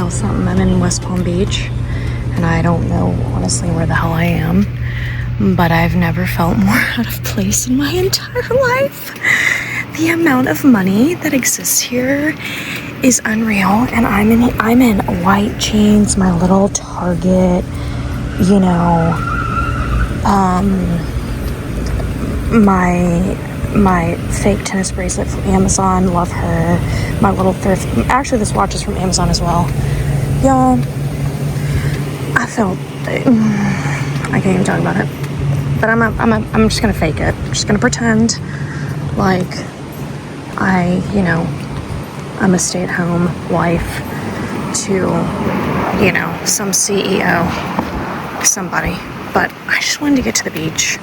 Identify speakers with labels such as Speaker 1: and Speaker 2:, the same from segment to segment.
Speaker 1: tell something. I'm in West Palm Beach, and I don't know honestly where the hell I am, but I've never felt more out of place in my entire life. The amount of money that exists here is unreal, and I'm in white jeans, my little Target, you know, my fake tennis bracelet from Amazon, love her. My little thrift, actually this watch is from Amazon as well. Y'all, I can't even talk about it. But I'm just gonna fake it. I'm just gonna pretend like I'm a stay-at-home wife to, some CEO, somebody. But I just wanted to get to the beach.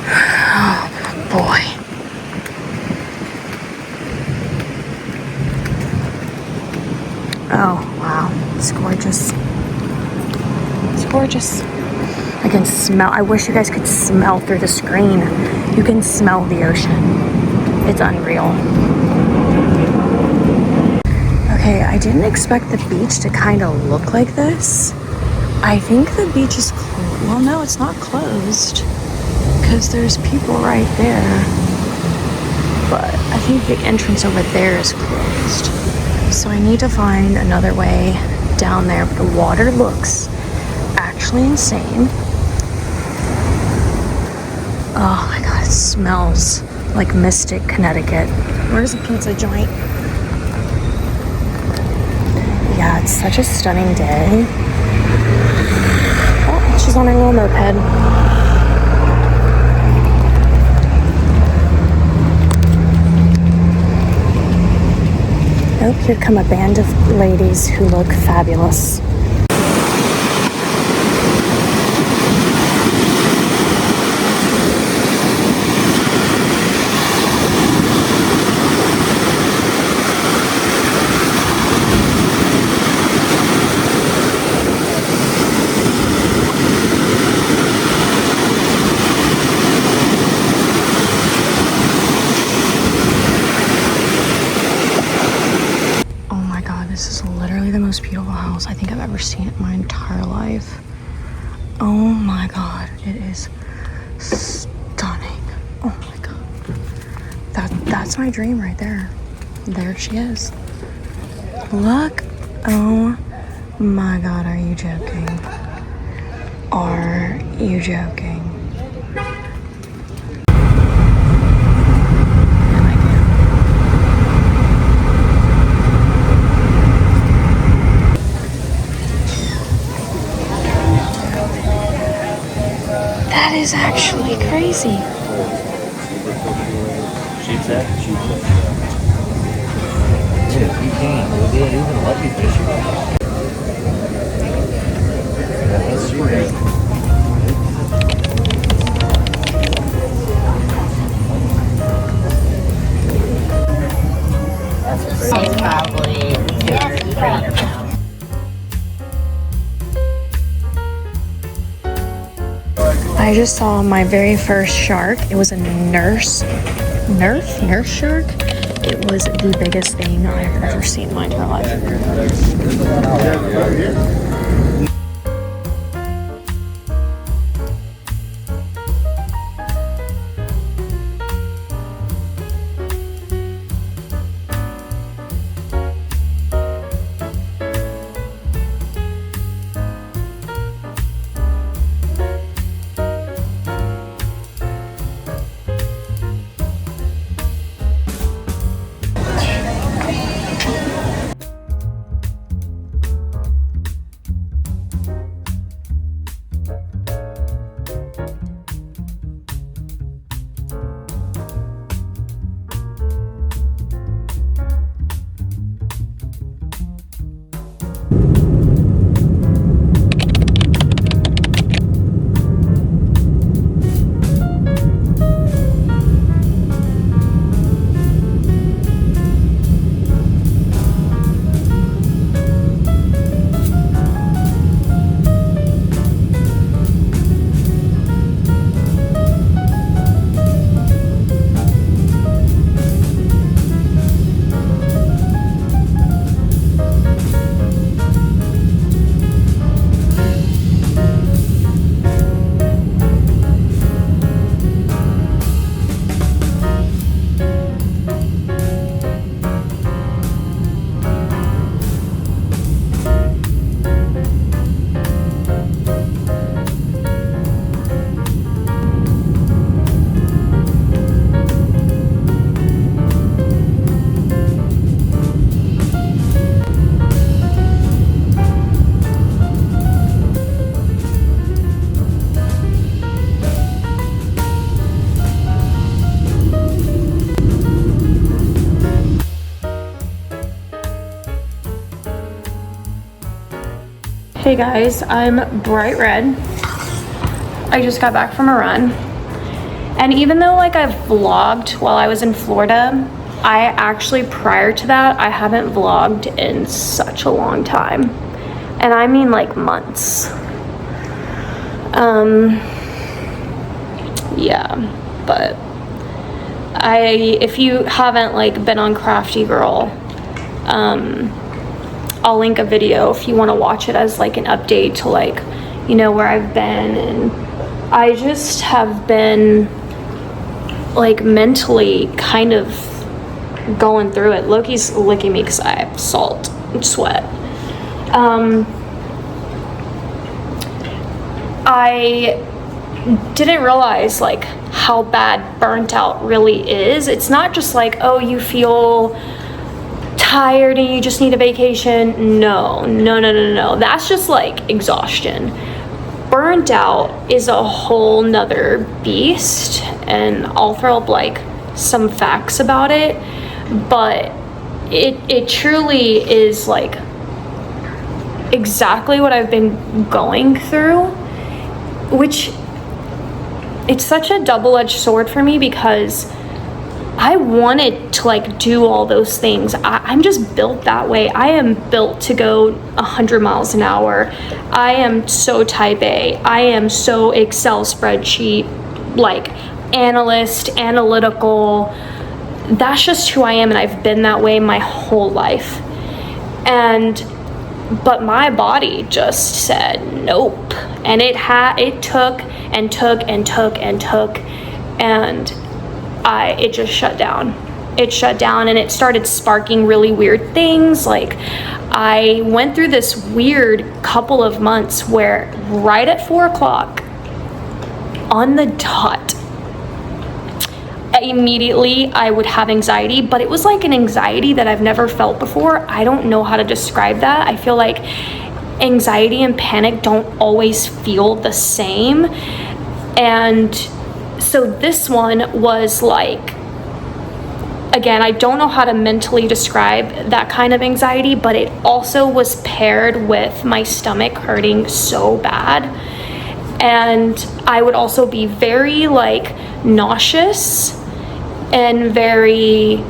Speaker 1: Oh boy. Oh wow, it's gorgeous. It's gorgeous. I can smell, I wish you guys could smell through the screen. You can smell the ocean. It's unreal. Okay, I didn't expect the beach to kind of look like this. I think the beach is closed. Well, no, it's not closed because there's people right there. But I think the entrance over there is closed. So I need to find another way down there. But the water looks actually insane. Oh my god, it smells like Mystic, Connecticut. Where's the pizza joint? Yeah, it's such a stunning day. Oh, she's on her little moped. Oh, here come a band of ladies who look fabulous. This is literally the most beautiful house I think I've ever seen in my entire life. Oh my god, it is stunning. Oh my god. That's my dream right there. There she is. Look. Oh my god, are you joking? Are you joking? That is actually crazy.
Speaker 2: Dude, you can't. We'll do it even lucky fishing. Yeah, that's great.
Speaker 3: It's probably great.
Speaker 1: I just saw my very first shark. It was a nurse shark. It was the biggest thing I've ever seen in my entire life. Hey guys, I'm bright red. I just got back from a run. And even though like I've vlogged while I was in Florida, I actually, prior to that, I haven't vlogged in such a long time. And I mean like months. Yeah, but if you haven't like been on Crafty Girl, I'll link a video if you want to watch it as like an update to like, you know, where I've been. And I just have been like mentally kind of going through it. Loki's licking me because I have salt and sweat. I didn't realize like how bad burnt out really is. It's not just like, oh, you feel tired and you just need a vacation. No. That's just like exhaustion. Burnt out is a whole nother beast, and I'll throw up like some facts about it, but it truly is like exactly what I've been going through, which it's such a double-edged sword for me because I wanted to like do all those things. I'm just built that way. I am built to go 100 miles an hour. I am so type A. I am so Excel spreadsheet, like analyst, analytical. That's just who I am, and I've been that way my whole life. But my body just said nope, and it took, and it just shut down. It shut down, and it started sparking really weird things. Like I went through this weird couple of months where right at 4 o'clock on the dot, immediately I would have anxiety, but it was like an anxiety that I've never felt before. I don't know how to describe that. I feel like anxiety and panic don't always feel the same. And so this one was like, again, I don't know how to mentally describe that kind of anxiety, but it also was paired with my stomach hurting so bad. And I would also be very like nauseous and very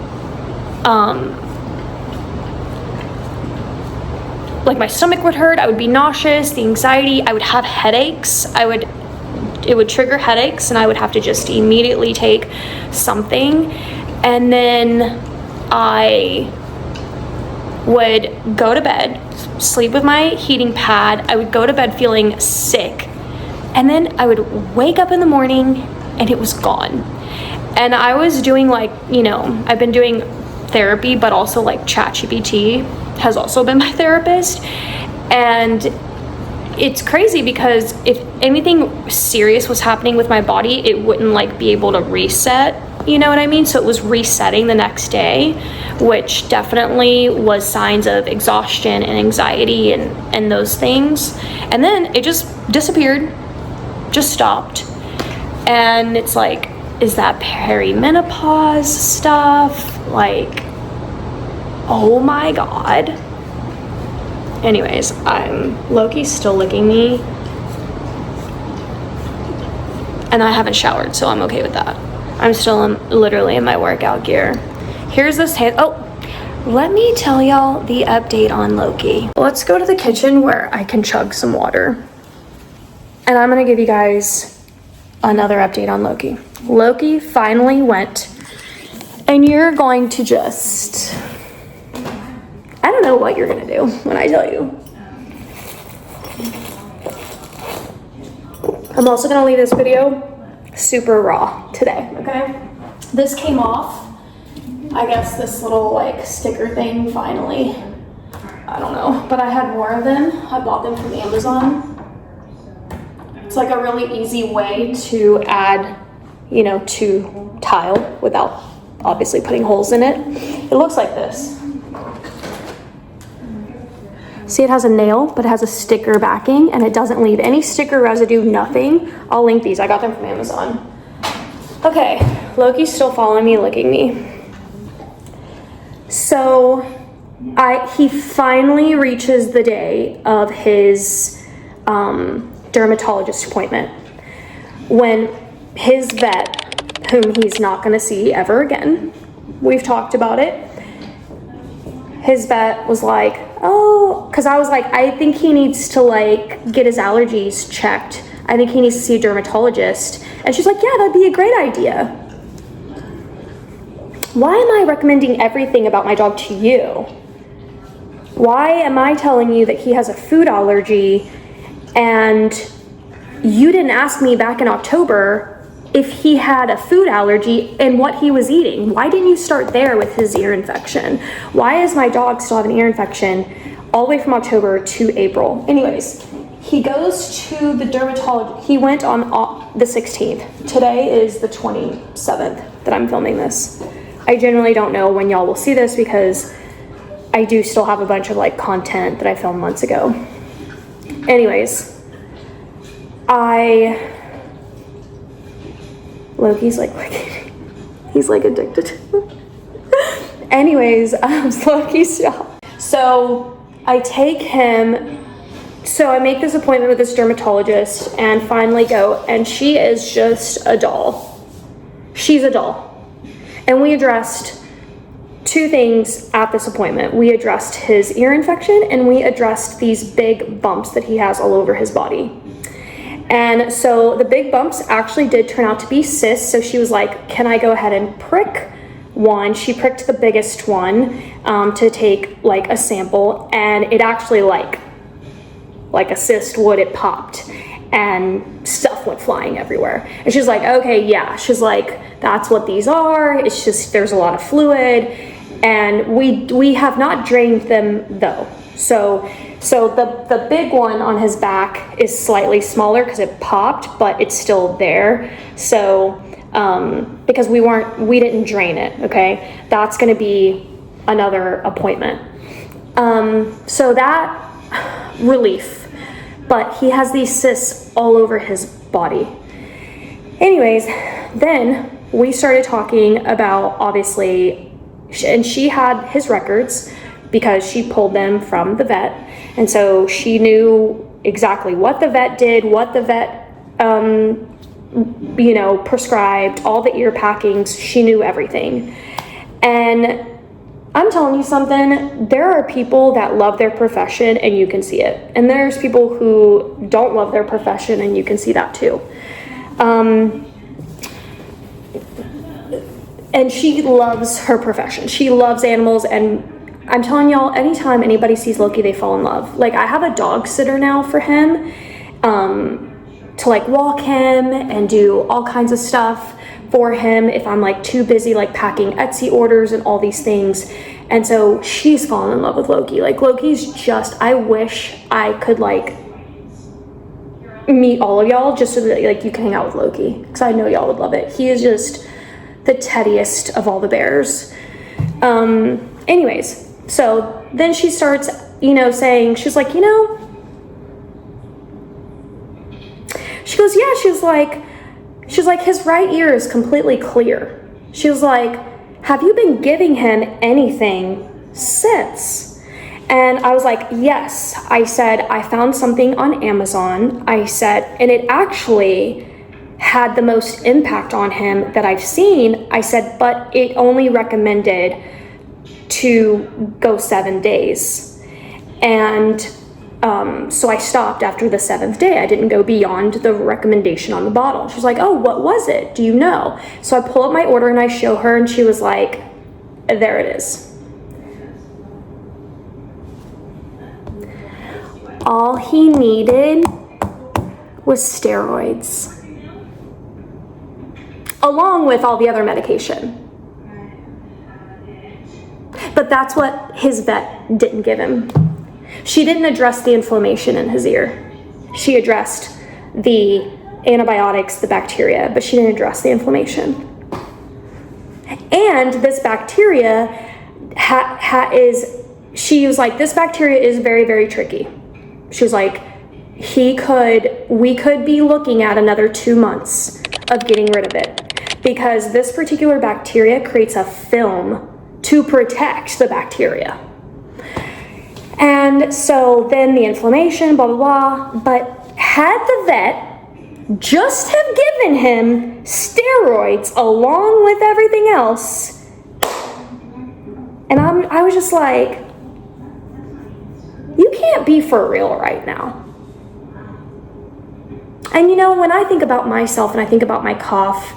Speaker 1: like my stomach would hurt. I would be nauseous, the anxiety, I would have headaches. It would trigger headaches, and I would have to just immediately take something. And then I would go to bed, sleep with my heating pad. I would go to bed feeling sick, and then I would wake up in the morning and it was gone. And I was doing like, you know, I've been doing therapy, but also like ChatGPT has also been my therapist. And it's crazy because if anything serious was happening with my body, it wouldn't like be able to reset, you know what I mean? So it was resetting the next day, which definitely was signs of exhaustion and anxiety and those things. And then it just disappeared, just stopped. And it's like, is that perimenopause stuff? Like, oh my God. Anyways, Loki's still licking me. And I haven't showered, so I'm okay with that. I'm still literally in my workout gear. Here's this let me tell y'all the update on Loki. Let's go to the kitchen where I can chug some water. And I'm gonna give you guys another update on Loki. Loki finally went, and you're going to just, I don't know what you're gonna do when I tell you. I'm also gonna leave this video super raw today, okay? This came off, I guess this little like sticker thing finally. I don't know, but I had more of them. I bought them from Amazon. It's like a really easy way to add, you know, to tile without obviously putting holes in it. It looks like this. See, it has a nail, but it has a sticker backing, and it doesn't leave any sticker residue, nothing. I'll link these. I got them from Amazon. Okay, Loki's still following me, licking me. So he finally reaches the day of his dermatologist appointment when his vet, whom he's not going to see ever again, we've talked about it, his vet was like, oh, because I was like, I think he needs to like get his allergies checked. I think he needs to see a dermatologist. And she's like, yeah, that'd be a great idea. Why am I recommending everything about my dog to you? Why am I telling you that he has a food allergy and you didn't ask me back in October if he had a food allergy and what he was eating? Why didn't you start there with his ear infection? Why does my dog still have an ear infection all the way from October to April? Anyways, he goes to the dermatologist. He went on the 16th. Today is the 27th that I'm filming this. I generally don't know when y'all will see this because I do still have a bunch of like content that I filmed months ago. Anyways, Loki's like, he's like addicted to it. Anyways, Loki's so I take him, so I make this appointment with this dermatologist and finally go, and she is just a doll. She's a doll. And we addressed two things at this appointment. We addressed his ear infection and we addressed these big bumps that he has all over his body. And so the big bumps actually did turn out to be cysts. So she was like, can I go ahead and prick one? She pricked the biggest one to take like a sample, and it actually like a cyst would, it popped and stuff went flying everywhere. And she's like, okay, yeah. She's like, that's what these are. It's just, there's a lot of fluid. And we have not drained them though. So the big one on his back is slightly smaller because it popped, but it's still there. So because we didn't drain it, okay? That's gonna be another appointment. So that relief, but he has these cysts all over his body. Anyways, then we started talking about, obviously, and she had his records because she pulled them from the vet. And so she knew exactly what the vet did, what the vet, prescribed, all the ear packings. She knew everything. And I'm telling you something, there are people that love their profession and you can see it. And there's people who don't love their profession and you can see that too. And she loves her profession. She loves animals, and I'm telling y'all, anytime anybody sees Loki, they fall in love. Like, I have a dog sitter now for him, to like walk him and do all kinds of stuff for him if I'm like too busy like packing Etsy orders and all these things. And so she's fallen in love with Loki. Like, Loki's just, I wish I could like meet all of y'all just so that like you can hang out with Loki, because I know y'all would love it. He is just the teddiest of all the bears. Anyways, so then she starts, saying, she's like, she goes, yeah, she's like, his right ear is completely clear. She was like, have you been giving him anything since? And I was like, yes. I said, I found something on Amazon. I said, and it actually had the most impact on him that I've seen. I said, but it only recommended to go 7 days. And so I stopped after the 7th day. I didn't go beyond the recommendation on the bottle. She was like, oh, what was it? Do you know? So I pull up my order and I show her, and she was like, there it is. All he needed was steroids, along with all the other medication. But that's what his vet didn't give him. She didn't address the inflammation in his ear. She addressed the antibiotics, the bacteria, but she didn't address the inflammation. And this bacteria she was like, this bacteria is very, very tricky. She was like, we could be looking at another 2 months of getting rid of it, because this particular bacteria creates a film to protect the bacteria. And so then the inflammation, blah, blah, blah. But had the vet just have given him steroids along with everything else, and I was just like, you can't be for real right now. And you know, when I think about myself and I think about my cough,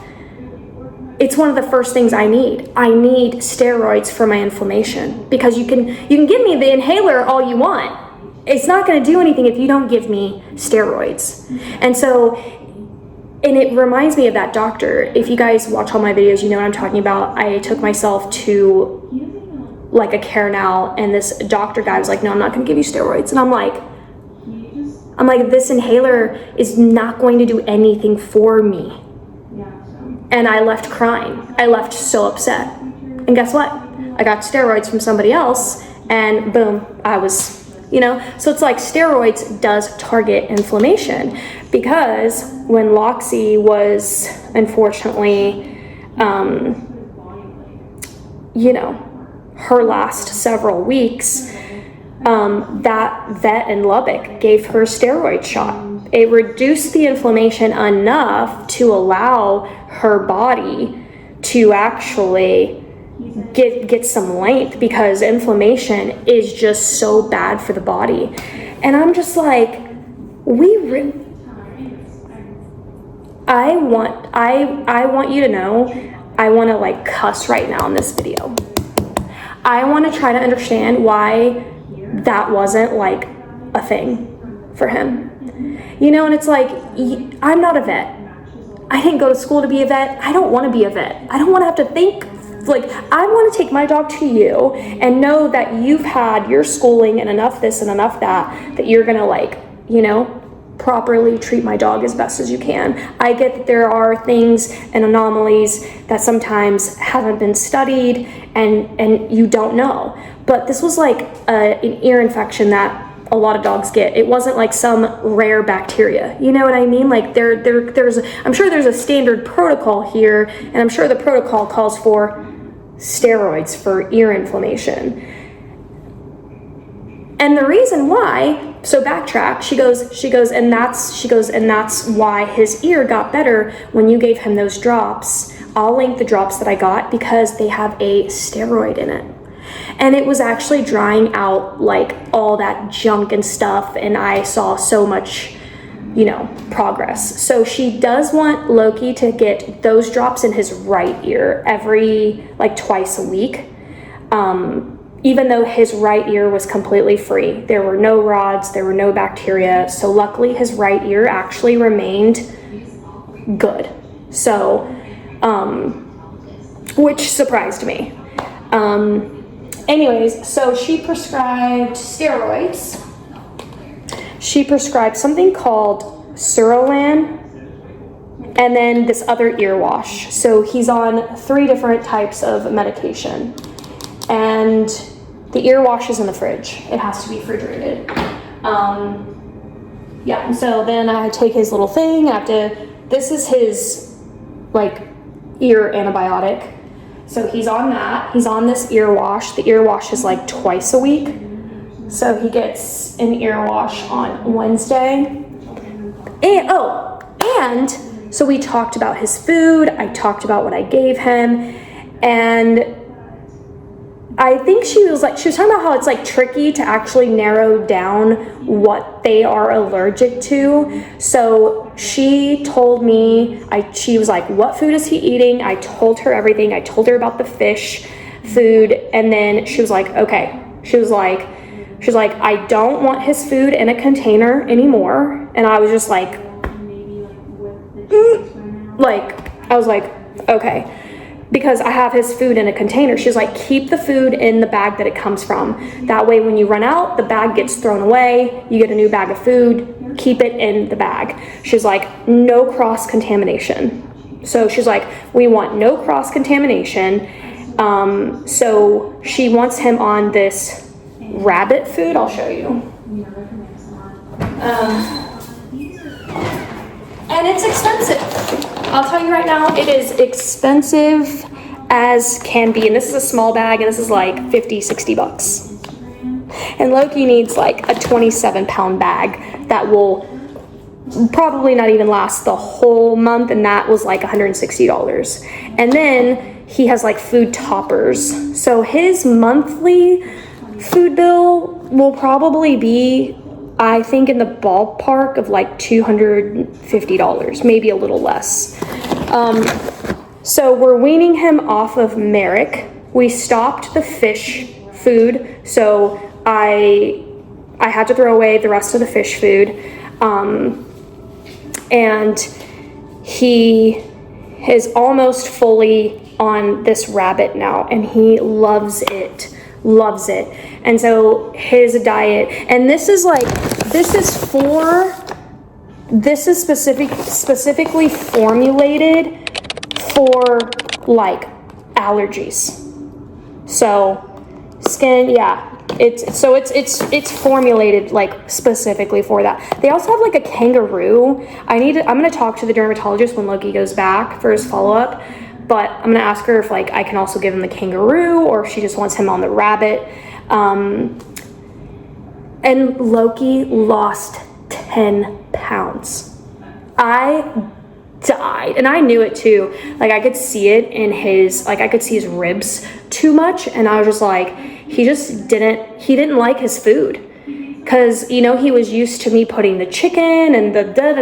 Speaker 1: it's one of the first things I need. I need steroids for my inflammation, because you can give me the inhaler all you want. It's not going to do anything if you don't give me steroids. And so, and it reminds me of that doctor. If you guys watch all my videos, you know what I'm talking about. I took myself to like a care now, and this doctor guy was like, no, I'm not going to give you steroids. And I'm like, this inhaler is not going to do anything for me. And I left crying. I left so upset. And guess what? I got steroids from somebody else, and boom, I was, you know. So it's like steroids does target inflammation, because when Loxy was unfortunately, you know, her last several weeks, that vet in Lubbock gave her a steroid shot. It reduced the inflammation enough to allow her body to actually get some length, because inflammation is just so bad for the body. And I'm just like, I want you to know, I want to like cuss right now in this video. I want to try to understand why that wasn't like a thing for him. You know, and it's like, I'm not a vet. I didn't go to school to be a vet. I don't want to be a vet. I don't want to have to think, like, I want to take my dog to you and know that you've had your schooling and enough this and enough that you're going to, like, you know, properly treat my dog as best as you can. I get that there are things and anomalies that sometimes haven't been studied and you don't know. But this was like an ear infection that a lot of dogs get. It wasn't like some rare bacteria. You know what I mean? Like I'm sure there's a standard protocol here, and I'm sure the protocol calls for steroids for ear inflammation. And the reason why, so backtrack, she goes, and that's why his ear got better when you gave him those drops. I'll link the drops that I got, because they have a steroid in it. And it was actually drying out like all that junk and stuff, and I saw so much, you know, progress. So she does want Loki to get those drops in his right ear like twice a week. Even though his right ear was completely free. There were no rods, there were no bacteria. So luckily his right ear actually remained good. So, which surprised me. Anyways, so she prescribed steroids. She prescribed something called Surolan, and then this other ear wash. So he's on 3 different types of medication. And the ear wash is in the fridge. It has to be refrigerated. Yeah, and so then I take his little thing. This is his, like, ear antibiotic. So he's on that. He's on this ear wash. The ear wash is like twice a week. So he gets an ear wash on Wednesday. And so we talked about his food. I talked about what I gave him. And I think she was talking about how it's like tricky to actually narrow down what they are allergic to. So she told me, she was like, what food is he eating? I told her everything. I told her about the fish food. And then she was like, okay. She was like, I don't want his food in a container anymore. And I was just like, I was like, okay. Because I have his food in a container. She's like, keep the food in the bag that it comes from. That way when you run out, the bag gets thrown away, you get a new bag of food, keep it in the bag. She's like, no cross-contamination. So she's like, we want no cross-contamination. So she wants him on this rabbit food. I'll show you. And it's expensive. I'll tell you right now, it is expensive as can be. And this is a small bag, and this is like 50, 60 bucks. And Loki needs like a 27-pound bag that will probably not even last the whole month, and that was like $160. And then he has like food toppers. So his monthly food bill will probably be, I think, in the ballpark of like $250, maybe a little less. So we're weaning him off of Merrick. We stopped the fish food, so I had to throw away the rest of the fish food. And he is almost fully on this rabbit now, and he loves it. And so his diet, and this is specifically formulated for like allergies. So skin, yeah. It's formulated like specifically for that. They also have like a kangaroo. I'm gonna talk to the dermatologist when Loki goes back for his follow-up, but I'm gonna ask her if like I can also give him the kangaroo or if she just wants him on the rabbit. And Loki lost 10 pounds. I died, and I knew it too. Like I could see it in his, like I could see his ribs too much, and I was just like, he didn't like his food, because you know he was used to me putting the chicken and the da,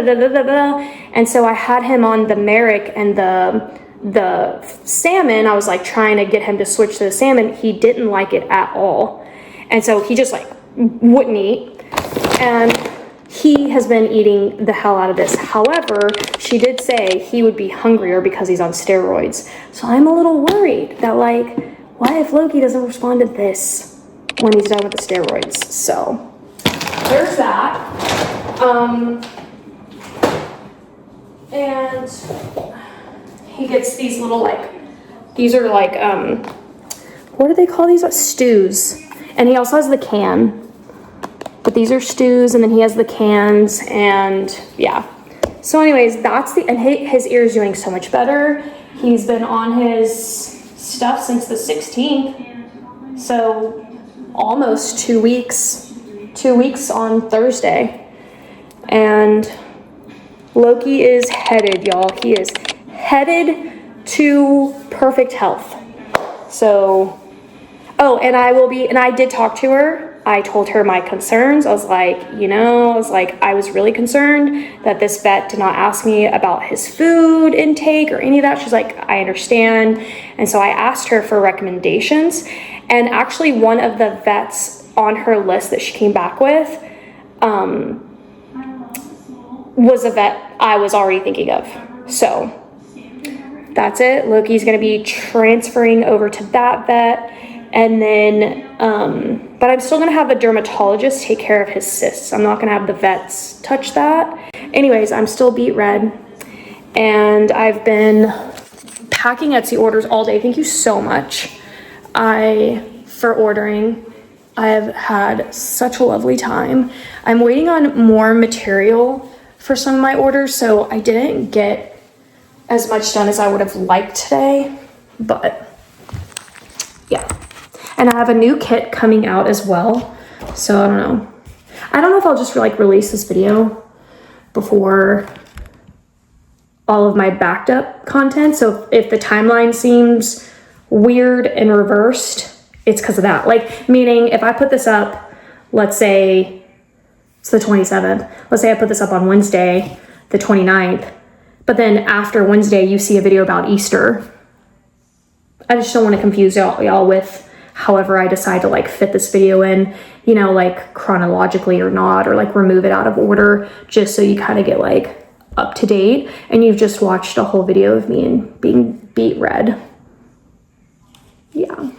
Speaker 1: and so I had him on the Merrick and the salmon. I was like trying to get him to switch to the salmon. He didn't like it at all, and so he just like wouldn't eat, and he has been eating the hell out of this. However, she did say he would be hungrier because he's on steroids. So I'm a little worried that like, what if Loki doesn't respond to this when he's done with the steroids? So there's that. And he gets these little like, these are like, what do they call these? Stews. And he also has the can. But these are stews, and then he has the cans, and yeah. So anyways, and his ear is doing so much better. He's been on his stuff since the 16th. So almost 2 weeks. 2 weeks on Thursday. And Loki is headed, y'all. He is headed to perfect health. So, and I did talk to her. I told her my concerns. I was like, I was really concerned that this vet did not ask me about his food intake or any of that. She's like, I understand. And so I asked her for recommendations. And actually one of the vets on her list that she came back with was a vet I was already thinking of. So that's it. Loki's going to be transferring over to that vet. And then, but I'm still going to have the dermatologist take care of his cysts. I'm not going to have the vets touch that. Anyways, I'm still beet red. And I've been packing Etsy orders all day. Thank you so much for ordering. I have had such a lovely time. I'm waiting on more material for some of my orders, so I didn't get as much done as I would have liked today. But yeah. And I have a new kit coming out as well. So I don't know. I don't know if I'll just like release this video before all of my backed up content. So if the timeline seems weird and reversed, it's because of that. Like, meaning if I put this up, let's say it's the 27th. Let's say I put this up on Wednesday, the 29th. But then after Wednesday, you see a video about Easter. I just don't want to confuse y'all with however I decide to like fit this video in, like chronologically or not, or like remove it out of order, just so you kind of get like up to date, and you've just watched a whole video of me and being beet red. Yeah.